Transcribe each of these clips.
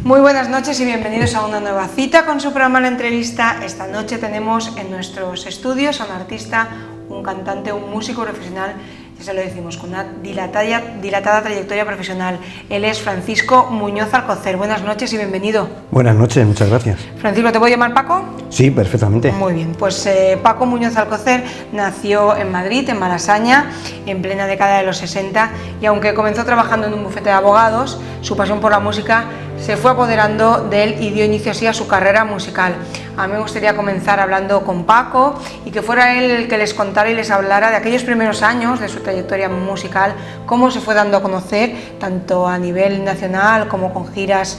Muy buenas noches y bienvenidos a una nueva cita con su programa La Entrevista. Esta noche tenemos en nuestros estudios a un artista, un cantante, un músico profesional, ya se lo decimos, con una dilatada trayectoria profesional. Él es Francisco Muñoz Alcocer. Buenas noches y bienvenido. Buenas noches, muchas gracias. Francisco, ¿te puedo llamar Paco? Sí, perfectamente. Muy bien, pues Paco Muñoz Alcocer nació en Madrid, en Malasaña, en plena década de los 60, y aunque comenzó trabajando en un bufete de abogados, su pasión por la música se fue apoderando de él y dio inicio así a su carrera musical. A mí me gustaría comenzar hablando con Paco y que fuera él el que les contara y les hablara de aquellos primeros años de su trayectoria musical, cómo se fue dando a conocer, tanto a nivel nacional como con giras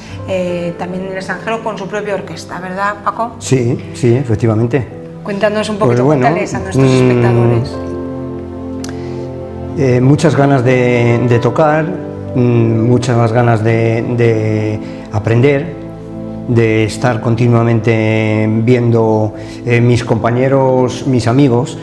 también en el extranjero, con su propia orquesta, ¿verdad, Paco? Sí, efectivamente. Cuéntanos un poquito, Pues bueno, cuéntales a nuestros espectadores. Muchas ganas de tocar, muchas más ganas de aprender, de estar continuamente viendo mis compañeros, mis amigos,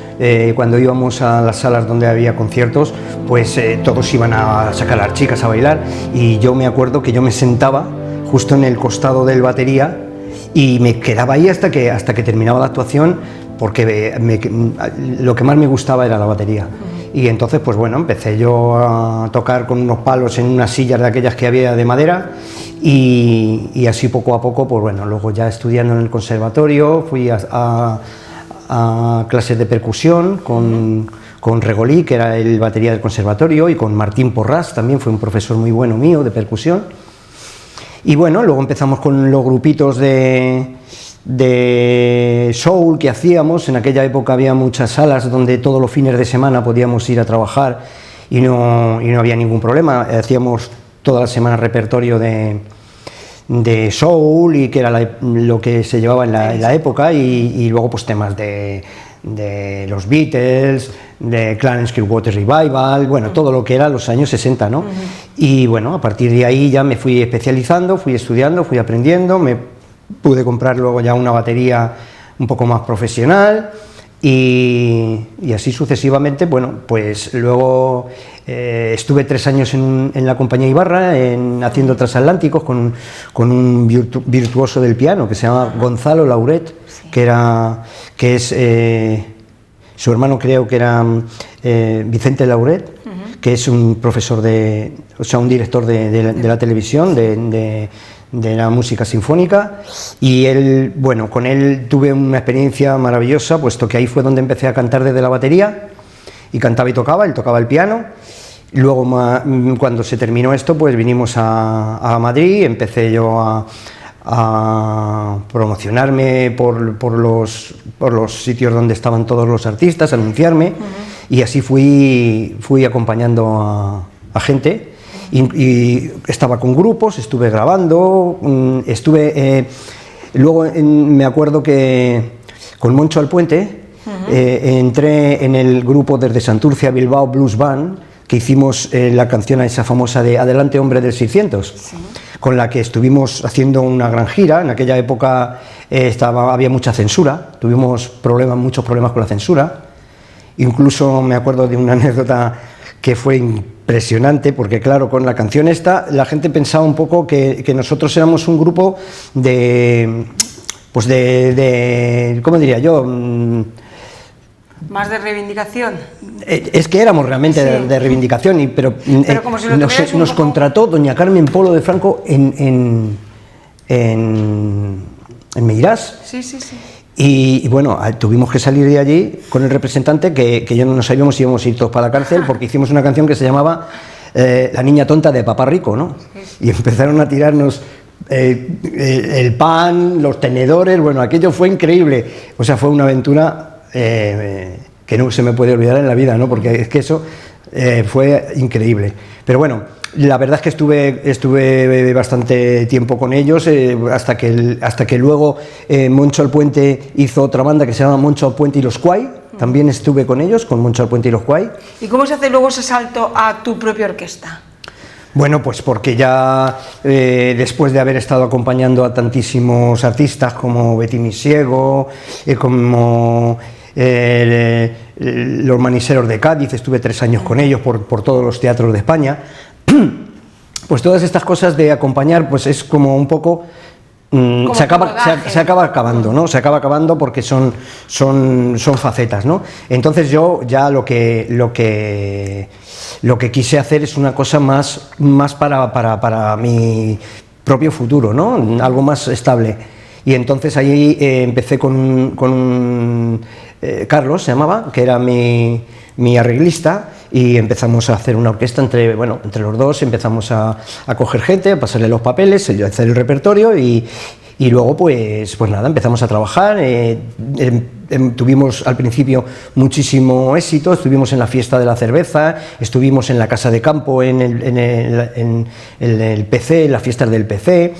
cuando íbamos a las salas donde había conciertos, pues todos iban a sacar a las chicas a bailar, y yo me acuerdo que yo me sentaba justo en el costado del batería y me quedaba ahí hasta que terminaba la actuación, porque lo que más me gustaba era la batería. Y entonces, pues bueno, empecé yo a tocar con unos palos en unas sillas de aquellas que había de madera, y así poco a poco, pues bueno, luego ya estudiando en el conservatorio, fui a clases de percusión con Regolí, que era el batería del conservatorio, y con Martín Porras, también fue un profesor muy bueno mío de percusión. Y bueno, luego empezamos con los grupitos de soul que hacíamos. En aquella época había muchas salas donde todos los fines de semana podíamos ir a trabajar y no había ningún problema. Hacíamos toda la semana repertorio de soul, y que era lo que se llevaba en la época, y luego pues temas de los Beatles, de Clarence Clearwater Revival, bueno, todo lo que era los años 60, ¿no? Y bueno, a partir de ahí ya me fui especializando, fui estudiando, fui aprendiendo, me pude comprar luego ya una batería un poco más profesional, y así sucesivamente. Bueno, pues luego estuve 3 años en la compañía Ibarra, haciendo transatlánticos con un virtuoso del piano que se llama Gonzalo Lauret, sí, que es su hermano, creo que era Vicente Lauret, que es un profesor un director de la televisión, de la música sinfónica. Y él, bueno, con él tuve una experiencia maravillosa, puesto que ahí fue donde empecé a cantar desde la batería, y cantaba y tocaba, él tocaba el piano. Luego, cuando se terminó esto, pues vinimos a Madrid, empecé yo a promocionarme por los sitios donde estaban todos los artistas, a anunciarme, y así fui acompañando a gente. Y estaba con grupos, estuve grabando, luego me acuerdo que con Moncho Alpuente entré en el grupo desde Santurce Bilbao Blues Band, que hicimos la canción esa famosa de Adelante Hombre del 600, sí, con la que estuvimos haciendo una gran gira. En aquella época había mucha censura, tuvimos muchos problemas con la censura. Incluso me acuerdo de una anécdota que fue impresionante, porque claro, con la canción esta la gente pensaba un poco que nosotros éramos un grupo ¿cómo diría yo? ¿Más de reivindicación? Es que éramos realmente sí, de reivindicación, pero como si nos contrató doña Carmen Polo de Franco en Meirás. Sí. Y bueno, tuvimos que salir de allí con el representante, que yo no sabíamos si íbamos a ir todos para la cárcel, porque hicimos una canción que se llamaba La niña tonta de Papá Rico, ¿no? Y empezaron a tirarnos el pan, los tenedores, bueno, aquello fue increíble. O sea, fue una aventura que no se me puede olvidar en la vida, ¿no? Porque es que eso fue increíble. Pero bueno, la verdad es que estuve bastante tiempo con ellos, hasta que luego Moncho Alpuente hizo otra banda que se llama Moncho Alpuente y los Quay. También estuve con ellos, con Moncho Alpuente y los Quay. ¿Y cómo se hace luego ese salto a tu propia orquesta? Bueno, pues porque ya después de haber estado acompañando a tantísimos artistas como Betty Misiego, como los Maniseros de Cádiz, estuve 3 años con ellos por todos los teatros de España, Pues todas estas cosas de acompañar, pues es como un poco... se acaba acabando, ¿no? Se acaba acabando porque son facetas, ¿no? Entonces yo ya lo que quise hacer es una cosa más para mi propio futuro, ¿no? Algo más estable. Y entonces ahí empecé con Carlos, se llamaba, que era mi arreglista, y empezamos a hacer una orquesta entre los dos. Empezamos a coger gente, a pasarle los papeles, a hacer el repertorio y luego pues nada, empezamos a trabajar. Tuvimos al principio muchísimo éxito, estuvimos en la fiesta de la cerveza, estuvimos en la casa de campo, en el PC, en las fiestas del PC,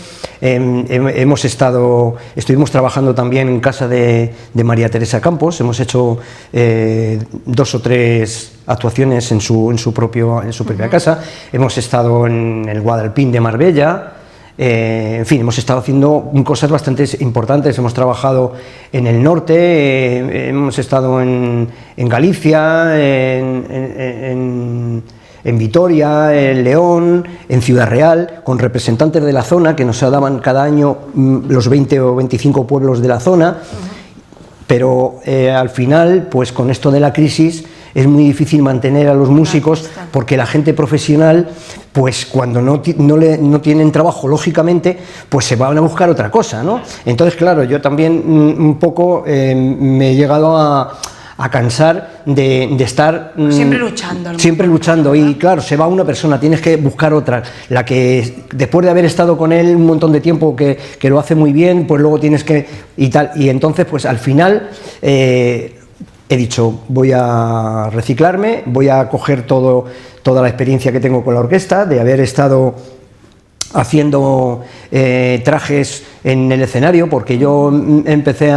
estuvimos trabajando también en casa de María Teresa Campos, hemos hecho 2 o 3 actuaciones en su propia casa, hemos estado en el Guadalpín de Marbella. En fin, hemos estado haciendo cosas bastante importantes, hemos trabajado en el norte, hemos estado en Galicia, en Vitoria, en León, en Ciudad Real, con representantes de la zona que nos daban cada año los 20 o 25 pueblos de la zona, pero al final, pues con esto de la crisis, es muy difícil mantener a los músicos porque la gente profesional, pues cuando no tienen trabajo, lógicamente, pues se van a buscar otra cosa, ¿no? Entonces, claro, yo también un poco me he llegado a cansar de estar siempre luchando y claro, se va una persona, tienes que buscar otra, la que después de haber estado con él un montón de tiempo que lo hace muy bien, pues luego tienes que y tal, y entonces pues al final he dicho, voy a reciclarme, voy a coger toda la experiencia que tengo con la orquesta, de haber estado haciendo trajes en el escenario, porque yo empecé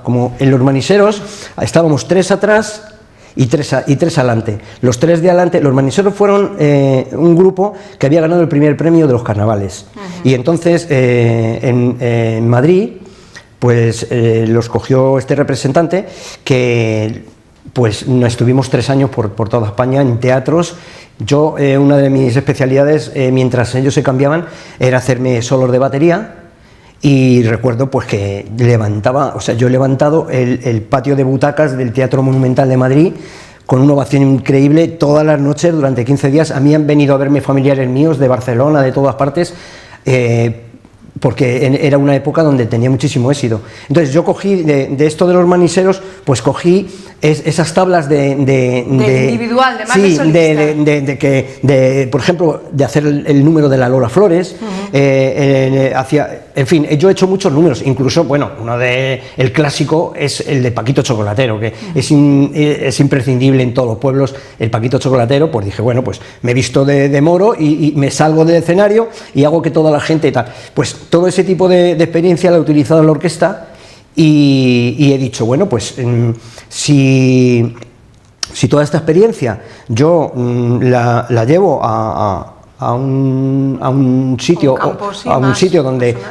como en los maniseros, estábamos 3 atrás y 3 adelante. Los 3 de adelante, los maniseros fueron un grupo que había ganado el primer premio de los carnavales. Y entonces en Madrid, pues los cogió este representante que pues estuvimos 3 años por toda España en teatros. Yo, una de mis especialidades, mientras ellos se cambiaban, era hacerme solos de batería, y recuerdo pues que yo he levantado el patio de butacas del Teatro Monumental de Madrid con una ovación increíble todas las noches durante 15 días. A mí han venido a verme familiares míos de Barcelona, de todas partes, porque era una época donde tenía muchísimo éxito. Entonces yo cogí de esto de los maniseros, pues cogí esas tablas de individual, de más de por ejemplo, de hacer el número de la Lola Flores, en fin, yo he hecho muchos números, incluso, uno el clásico es el de Paquito Chocolatero, que es imprescindible en todos los pueblos, el Paquito Chocolatero. Pues dije, pues me he visto de moro y me salgo del escenario y hago que toda la gente y tal. Pues todo ese tipo de experiencia la he utilizado en la orquesta y he dicho, pues si toda esta experiencia yo la llevo a un sitio,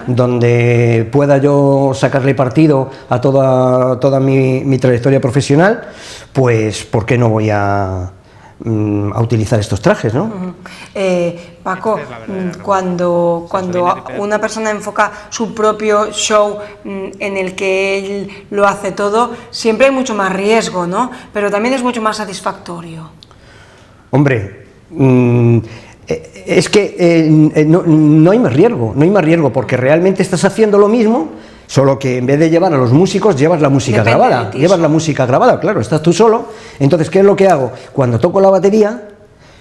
donde pueda yo sacarle partido a toda mi trayectoria profesional, pues ¿por qué no voy a utilizar estos trajes, ¿no? Paco, cuando una persona enfoca su propio show en el que él lo hace todo, siempre hay mucho más riesgo, ¿no? Pero también es mucho más satisfactorio. Hombre, es que no hay más riesgo, porque realmente estás haciendo lo mismo, solo que en vez de llevar a los músicos, llevas la música grabada, claro, estás tú solo. Entonces, ¿qué es lo que hago? Cuando toco la batería,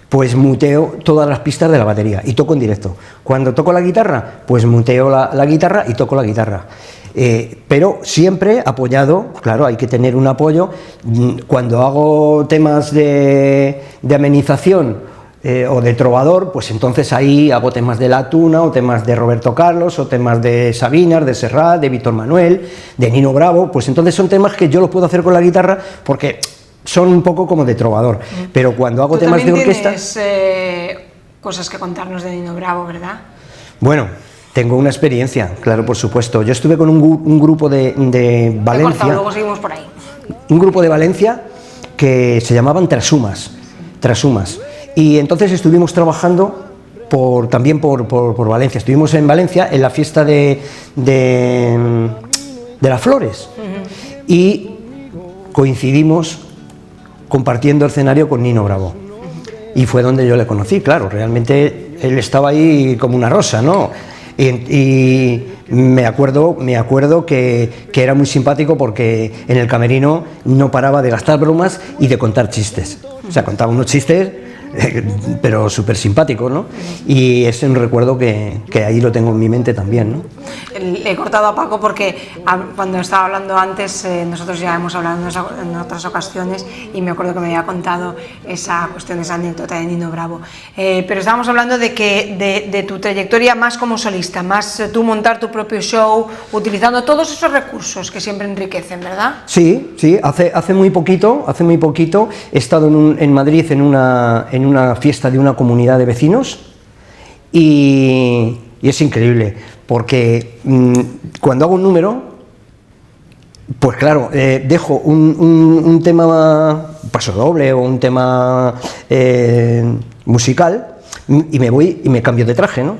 pues muteo todas las pistas de la batería y toco en directo. Cuando toco la guitarra, pues muteo la guitarra y toco la guitarra. Pero siempre apoyado, claro, hay que tener un apoyo. Cuando hago temas de amenización o de trovador, pues entonces ahí hago temas de La Tuna, o temas de Roberto Carlos, o temas de Sabinas, de Serrat, de Víctor Manuel, de Nino Bravo. Pues entonces son temas que yo los puedo hacer con la guitarra porque son un poco como de trovador. Pero cuando hago temas de orquesta... Tienes cosas que contarnos de Nino Bravo, ¿verdad? Bueno, tengo una experiencia, claro, por supuesto. Yo estuve con un grupo de Valencia. Luego seguimos por ahí. Un grupo de Valencia que se llamaban Trasumas. Y entonces estuvimos trabajando también por Valencia. Estuvimos en Valencia en la fiesta de las flores y coincidimos compartiendo escenario con Nino Bravo. Y fue donde yo le conocí, claro, realmente él estaba ahí como una rosa, ¿no? Y me acuerdo que era muy simpático porque en el camerino no paraba de gastar bromas y de contar chistes. O sea, contaba unos chistes, pero súper simpáticos, ¿no? Y es un recuerdo que ahí lo tengo en mi mente también, ¿no? Le he cortado a Paco porque cuando estaba hablando antes, nosotros ya hemos hablado en otras ocasiones y me acuerdo que me había contado esa cuestión, esa anécdota de Nino Bravo. Pero estábamos hablando de tu trayectoria más como solista, más tú montar tu propio show, utilizando todos esos recursos que siempre enriquecen, ¿verdad? Sí, hace muy poquito he estado en Madrid en una fiesta de una comunidad de vecinos y es increíble, porque cuando hago un número, pues claro, dejo un tema paso doble o un tema musical y me voy y me cambio de traje, ¿no?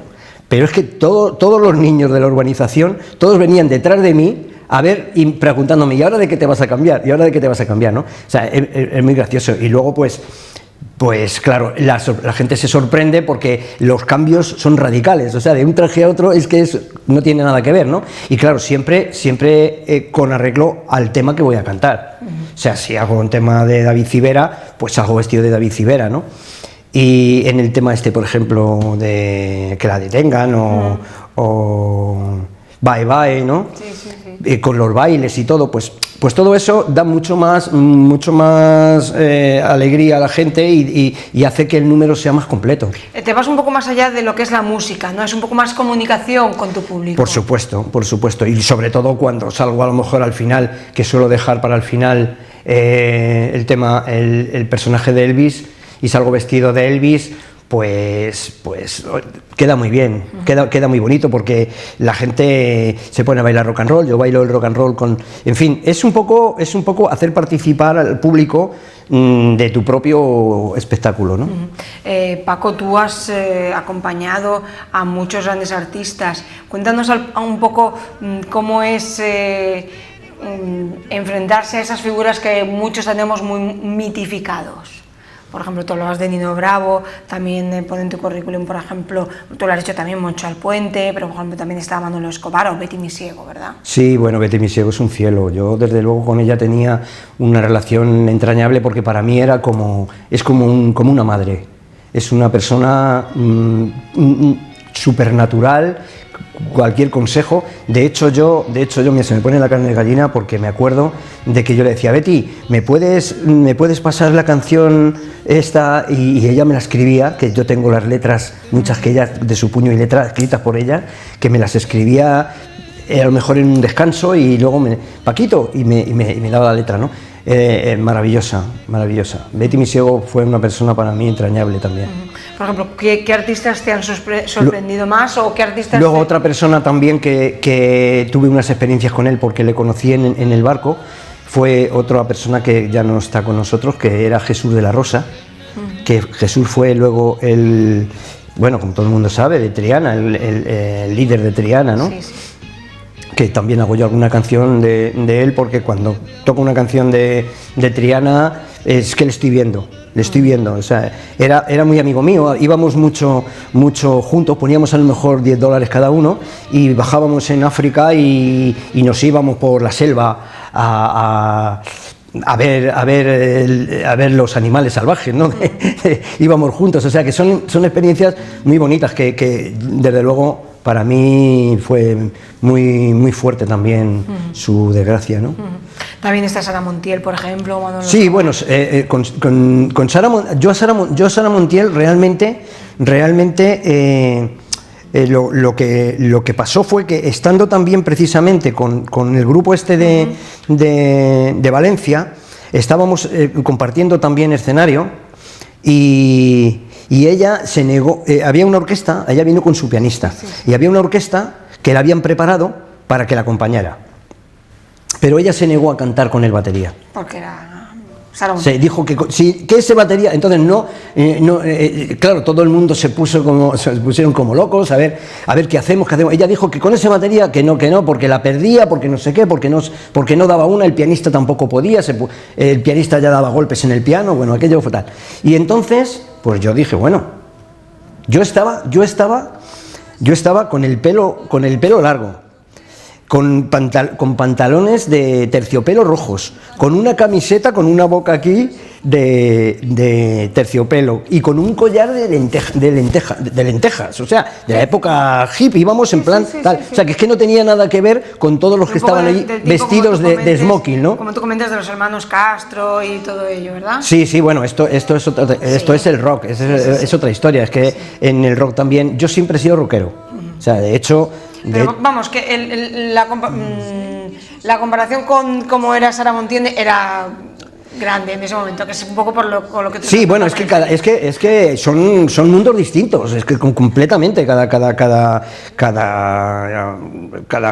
Pero es que todos los niños de la urbanización, todos venían detrás de mí a ver y preguntándome, ¿y ahora de qué te vas a cambiar? ¿Y ahora de qué te vas a cambiar? ¿No? O sea, es muy gracioso. Y luego pues claro, la gente se sorprende porque los cambios son radicales, o sea, de un traje a otro es que no tiene nada que ver, ¿no? Y claro, siempre con arreglo al tema que voy a cantar. O sea, si hago un tema de David Civera, pues hago vestido de David Civera, ¿no? Y en el tema por ejemplo, de que la detengan o Bye Bye, ¿no? Sí. Con los bailes y todo, pues todo eso da mucho más alegría a la gente y hace que el número sea más completo. Te vas un poco más allá de lo que es la música, ¿no? Es un poco más comunicación con tu público. Por supuesto, y sobre todo cuando salgo a lo mejor al final, que suelo dejar para el final el personaje de Elvis, y salgo vestido de Elvis, pues queda muy bien, queda muy bonito porque la gente se pone a bailar rock and roll, yo bailo el rock and roll en fin, es un poco hacer participar al público de tu propio espectáculo, ¿no? Paco, tú has acompañado a muchos grandes artistas, cuéntanos un poco cómo es enfrentarse a esas figuras que muchos tenemos muy mitificados. Por ejemplo, tú hablabas de Nino Bravo, también pone en tu currículum, por ejemplo, tú lo has dicho también, Moncho Alpuente, pero por ejemplo también estaba Manolo Escobar o Betty Misiego, ¿verdad? Sí, bueno, Betty Misiego es un cielo. Yo desde luego con ella tenía una relación entrañable porque para mí es como una madre. Es una persona supernatural. Cualquier consejo, de hecho yo se me pone la carne de gallina porque me acuerdo de que yo le decía, Betty, ¿me puedes pasar la canción esta? Y ella me la escribía, que yo tengo las letras, muchas que ella, de su puño y letra, escritas por ella, que me las escribía a lo mejor en un descanso y luego Paquito, y me daba la letra, ¿no? Maravillosa. Betty Misiego fue una persona para mí entrañable también. Por ejemplo, ¿qué artistas te han sorprendido más o qué artistas? Luego otra persona también que tuve unas experiencias con él porque le conocí en el barco, fue otra persona que ya no está con nosotros, que era Jesús de la Rosa, que Jesús fue luego bueno, como todo el mundo sabe, de Triana, el líder de Triana, ¿no? Sí. Que también hago yo alguna canción de él, porque cuando toco una canción de Triana es que le estoy viendo, o sea, era muy amigo mío, íbamos mucho juntos, poníamos a lo mejor $10 cada uno y bajábamos en África y nos íbamos por la selva a ver los animales salvajes, ¿no? Íbamos juntos, o sea que son experiencias muy bonitas que desde luego para mí fue muy fuerte también su desgracia, ¿no? También está Sara Montiel, por ejemplo. Sí, bueno, con Sara, yo a Sara Montiel realmente lo que pasó fue que estando también precisamente con el grupo de Valencia, estábamos compartiendo también escenario y ella se negó, había una orquesta, ella vino con su pianista, y había una orquesta que la habían preparado para que la acompañara, pero ella se negó a cantar con el batería. Porque era... Sara Montiel. Se dijo que ese batería, entonces claro, todo el mundo se pusieron como locos a ver qué hacemos. Ella dijo que con ese batería que no, porque la perdía, porque no sé qué, porque no daba una, el pianista tampoco podía, el pianista ya daba golpes en el piano, bueno, aquello fue tal. Y entonces, pues yo dije, bueno, yo estaba con el pelo largo. Con pantalones de terciopelo rojos, con una camiseta con una boca aquí de terciopelo y con un collar de lentejas, o sea, de la época hippie, íbamos en plan tal, o sea, que es que no tenía nada que ver con todos los que estaban allí vestidos de smoking, ¿no? Como tú comentas de los hermanos Castro y todo ello, ¿verdad? Sí, bueno, esto es el rock, es otra historia, es que en el rock también, yo siempre he sido rockero, o sea, de hecho... Pero vamos, que la comparación con cómo era Sara Montiel era grande en ese momento, que es un poco con lo que tú... Sí, bueno, es que son mundos distintos, es que completamente cada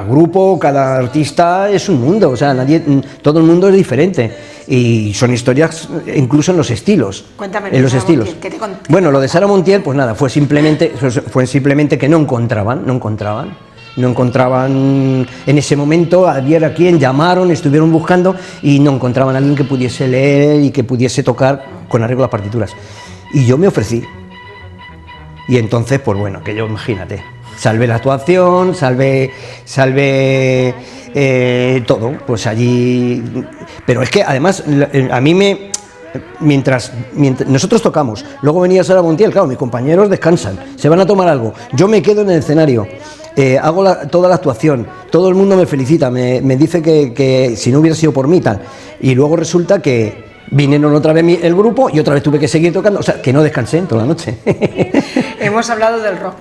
grupo, cada artista es un mundo, o sea, todo el mundo es diferente y son historias incluso en los estilos. Cuéntame, en los estilos. Bueno, lo de Sara Montiel, pues nada, fue simplemente que no encontraban en ese momento, había quien llamaron, estuvieron buscando y no encontraban a alguien que pudiese leer y que pudiese tocar con arreglo a las partituras. Y yo me ofrecí. Y entonces, pues bueno, que yo, imagínate, salvé la actuación, salvé todo, pues allí... Pero es que además, a mí mientras nosotros tocamos, luego venía Sara Montiel, claro, mis compañeros descansan, se van a tomar algo, yo me quedo en el escenario, hago toda la actuación, todo el mundo me felicita, me dice que si no hubiera sido por mí tal, y luego resulta que vinieron otra vez el grupo y otra vez tuve que seguir tocando, o sea, que no descansé toda la noche. Hemos hablado del rock.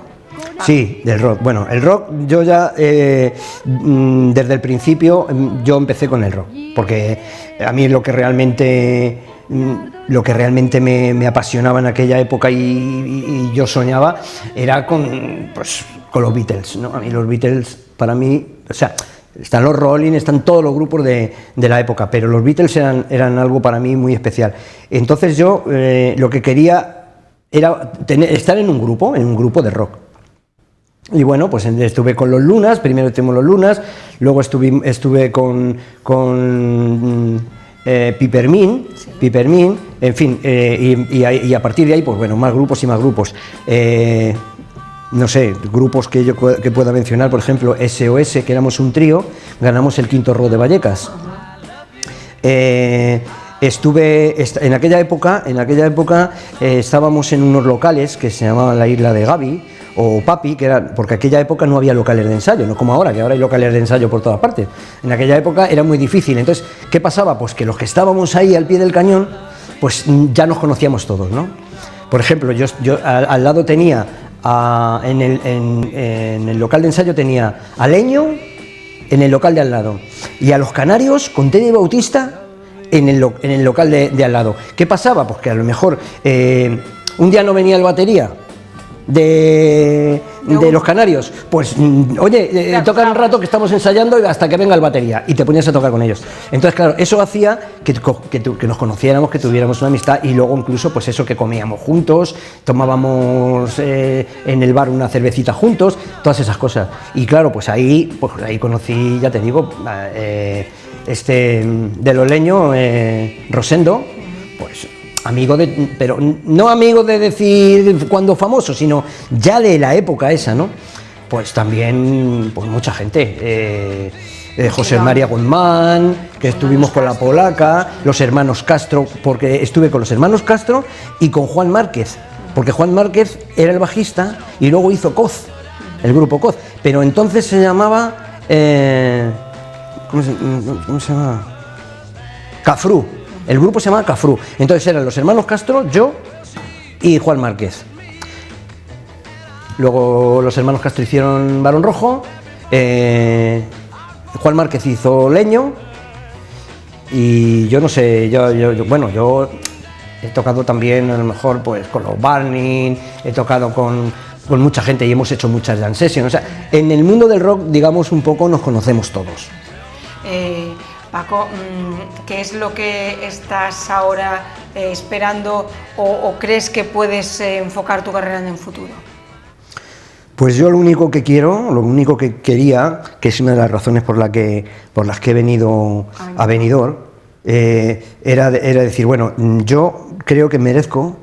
Sí, del rock. Bueno, el rock yo ya desde el principio yo empecé con el rock, porque a mí lo que realmente me apasionaba en aquella época y yo soñaba era con los Beatles, ¿no? A mí los Beatles, para mí, o sea, están los Rolling, están todos los grupos de la época, pero los Beatles eran algo para mí muy especial. Entonces yo lo que quería era estar en un grupo de rock. Y bueno, pues estuve con los Lunas, primero estuvimos los Lunas, luego estuve con Pipermín, en fin, y a partir de ahí, pues bueno, más grupos y más grupos. No sé, grupos que pueda mencionar, por ejemplo, SOS, que éramos un trío, ganamos el quinto Rock de Vallecas. En aquella época estábamos en unos locales que se llamaban la Isla de Gaby o Papi, porque en aquella época no había locales de ensayo, no como ahora, que ahora hay locales de ensayo por todas partes. En aquella época era muy difícil. Entonces, ¿qué pasaba? Pues que los que estábamos ahí al pie del cañón, pues ya nos conocíamos todos, ¿no? Por ejemplo, yo al lado tenía, en el local de ensayo tenía a Leño en el local de al lado y a los Canarios con Teddy Bautista en el local de al lado. ¿Qué pasaba? Pues que a lo mejor un día no venía el batería de los Canarios, pues oye, tocan un rato que estamos ensayando hasta que venga el batería, y te ponías a tocar con ellos. Entonces, claro, eso hacía que nos conociéramos, que tuviéramos una amistad, y luego incluso pues eso, que comíamos juntos, tomábamos en el bar una cervecita juntos, todas esas cosas. Y claro, pues ahí conocí, ya te digo, de los Leños, Rosendo, pues amigo pero no amigo de decir cuando famoso, sino ya de la época esa, ¿no? Pues también, pues mucha gente, José María Guzmán, que estuvimos con la polaca, los hermanos Castro, porque estuve con los hermanos Castro y con Juan Márquez, porque Juan Márquez era el bajista y luego hizo Coz, el grupo Coz, pero entonces se llamaba, ¿cómo se llama? Cafrú. El grupo se llamaba Cafrú. Entonces eran los hermanos Castro, yo y Juan Márquez. Luego los hermanos Castro hicieron Barón Rojo, Juan Márquez hizo Leño, y yo no sé, yo he tocado también a lo mejor pues con los Burning, he tocado con mucha gente y hemos hecho muchas jam sessions. O sea, en el mundo del rock, digamos, un poco nos conocemos todos. Paco, ¿qué es lo que estás ahora esperando o crees que puedes enfocar tu carrera en el futuro? Pues yo lo único que quiero, lo único que quería, que es una de las razones por las que he venido a Benidorm, era decir, bueno, yo creo que merezco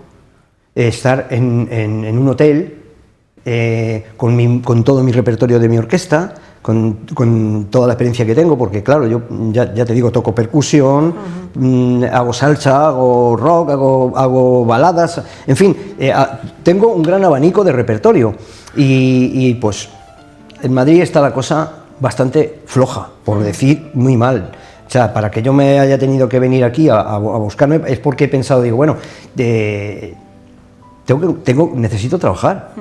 estar en un hotel con todo mi repertorio de mi orquesta, con toda la experiencia que tengo, porque claro, yo ya te digo, toco percusión, hago salsa, hago rock, hago baladas, en fin, tengo un gran abanico de repertorio y pues en Madrid está la cosa bastante floja, por decir muy mal. O sea, para que yo me haya tenido que venir aquí a buscarme es porque he pensado, digo, bueno, necesito trabajar,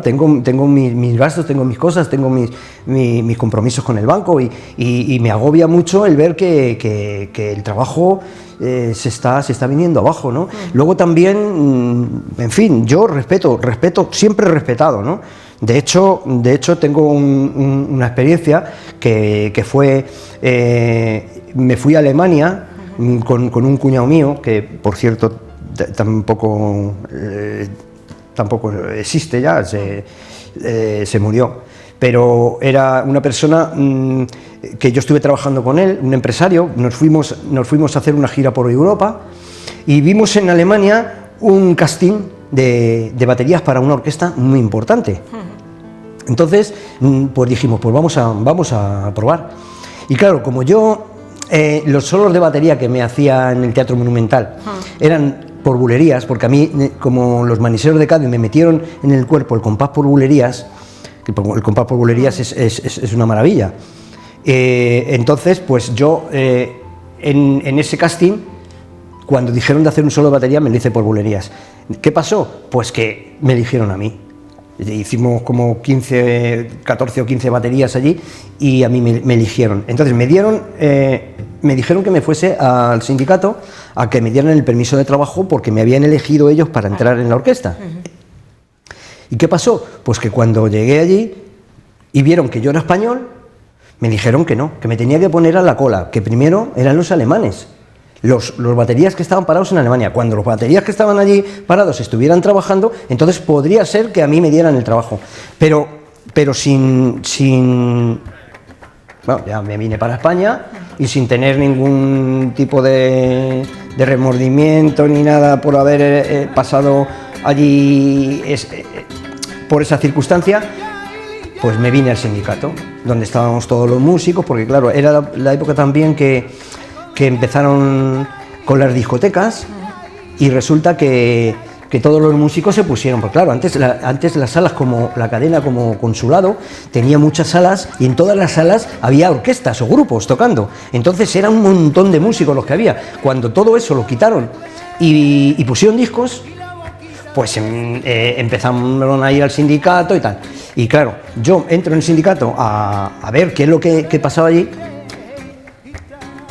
tengo mis gastos, tengo mis cosas, tengo mis compromisos con el banco y me agobia mucho el ver que el trabajo se está viniendo abajo, ¿no? Luego también, en fin, yo respeto, siempre he respetado, ¿no? De hecho tengo una experiencia que fue, me fui a Alemania con un cuñado mío, que por cierto tampoco existe ya, se murió, pero era una persona que yo estuve trabajando con él, un empresario. Nos fuimos a hacer una gira por Europa y vimos en Alemania un casting de baterías para una orquesta muy importante. Entonces pues dijimos, pues vamos a probar. Y claro, como yo los solos de batería que me hacía en el Teatro Monumental eran por bulerías, porque a mí, como los maniseros de Cádiz me metieron en el cuerpo el compás por bulerías, que el compás por bulerías es una maravilla. Entonces, pues yo en ese casting, cuando dijeron de hacer un solo de batería, me lo hice por bulerías. ¿Qué pasó? Pues que me eligieron a mí. Hicimos como 14 o 15 baterías allí y a mí me eligieron. Entonces me dijeron que me fuese al sindicato a que me dieran el permiso de trabajo porque me habían elegido ellos para entrar en la orquesta. ¿Y qué pasó? Pues que cuando llegué allí y vieron que yo era español, me dijeron que no, que me tenía que poner a la cola, que primero eran los alemanes. Los baterías que estaban parados en Alemania. Cuando los baterías que estaban allí parados estuvieran trabajando, entonces podría ser que a mí me dieran el trabajo. Pero sin... Bueno, ya me vine para España y sin tener ningún tipo de remordimiento ni nada por haber pasado allí por esa circunstancia, pues me vine al sindicato, donde estábamos todos los músicos, porque claro, era la época también que empezaron con las discotecas y resulta que todos los músicos se pusieron, porque claro, antes las salas, como la cadena como Consulado, tenía muchas salas y en todas las salas había orquestas o grupos tocando, entonces era un montón de músicos los que había. Cuando todo eso lo quitaron y pusieron discos, pues empezaron a ir al sindicato y tal. Y claro, yo entro en el sindicato a ver qué es lo que pasaba allí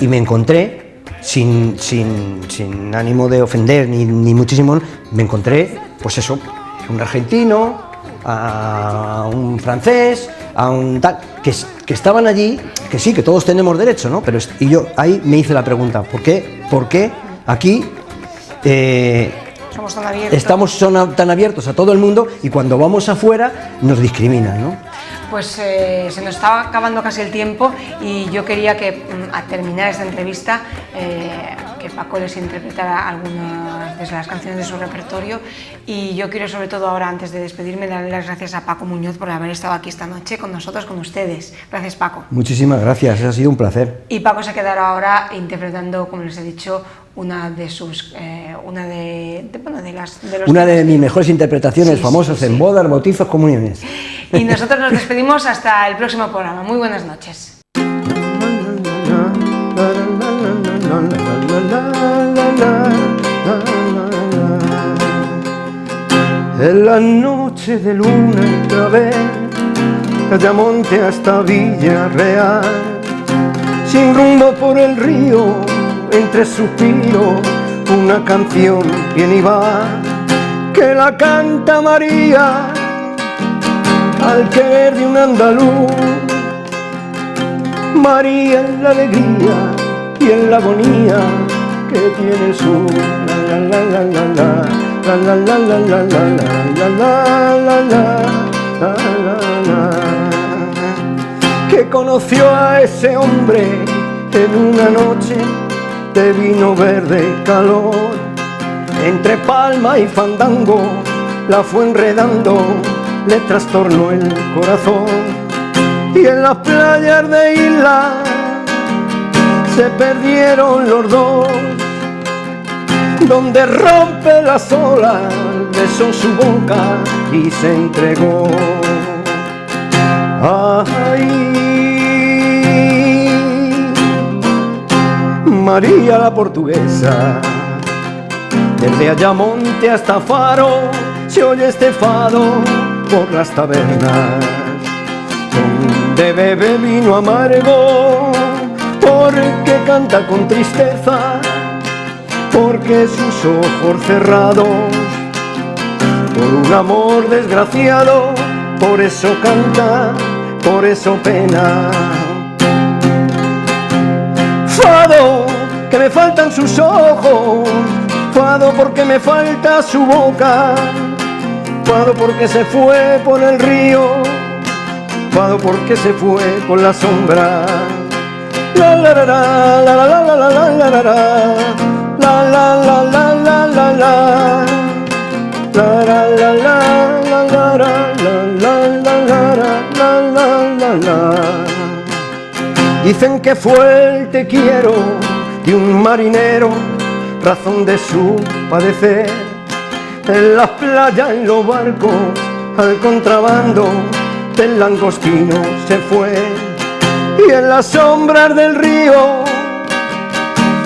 y me encontré, sin ánimo de ofender ni muchísimo, me encontré, pues eso, un argentino, a un francés, a un tal, que estaban allí, que sí, que todos tenemos derecho, ¿no? Pero y yo ahí me hice la pregunta, ¿por qué aquí estamos tan abiertos a todo el mundo y cuando vamos afuera nos discriminan, ¿no? Pues se nos estaba acabando casi el tiempo y yo quería que a terminar esta entrevista que Paco les interpretara algunas de las canciones de su repertorio, y yo quiero sobre todo ahora, antes de despedirme, darle las gracias a Paco Muñoz por haber estado aquí esta noche con nosotros, con ustedes. Gracias, Paco. Muchísimas gracias, ha sido un placer. Y Paco se quedará ahora interpretando, como les he dicho, una de mis mejores interpretaciones, sí, famosas, sí, en bodas, bautizos, comuniones. Y nosotros nos despedimos hasta el próximo programa. Muy buenas noches. En la noche de luna otra vez, de Ayamonte hasta Villarreal, sin rumbo por el río, entre suspiros, una canción viene y va, que la canta María al querer de un andaluz. María en la alegría y en la agonía que tiene el sur. La la la la la la la la la la la la la la la. Que conoció a ese hombre en una noche de vino verde calor. Entre palma y fandango la fue enredando, le trastornó el corazón. Y en las playas de Isla se perdieron los dos, donde rompe las olas, besó su boca y se entregó. Ay, María la portuguesa, desde Ayamonte hasta Faro se oye este fado por las tabernas, donde bebe vino amargo, porque canta con tristeza, porque sus ojos cerrados por un amor desgraciado, por eso canta, por eso pena. Fado, que me faltan sus ojos, fado porque me falta su boca, fado porque se fue por el río, fado porque se fue con la sombra. La la la la la la la la la la la la la la la la la. La la la la la la la la la la. Dicen que fue el te quiero de un marinero, razón de su padecer. En las playas, en los barcos, al contrabando del langostino se fue. Y en las sombras del río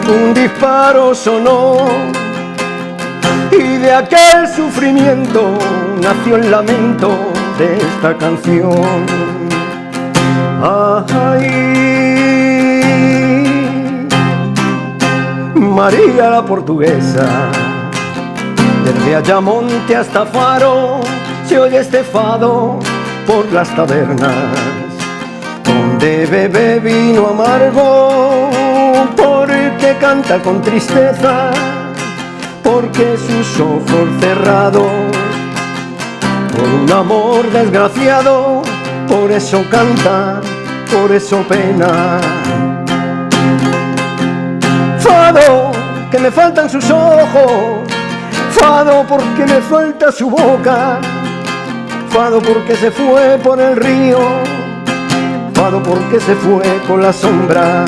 un disparo sonó, y de aquel sufrimiento nació el lamento de esta canción. Ay, María la portuguesa, desde Ayamonte hasta Faro se oye este fado por las tabernas, donde bebe vino amargo, porque canta con tristeza, porque sus ojos cerrados por un amor desgraciado, por eso canta, por eso pena. Fado, que me faltan sus ojos, fado porque me falta su boca, fado porque se fue por el río, fado porque se fue con la sombra.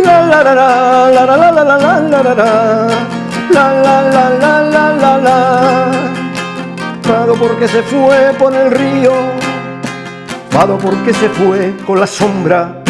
La la la la la la la la la la la la la la la la la. Fado porque se fue por el río, fado porque se fue con la sombra.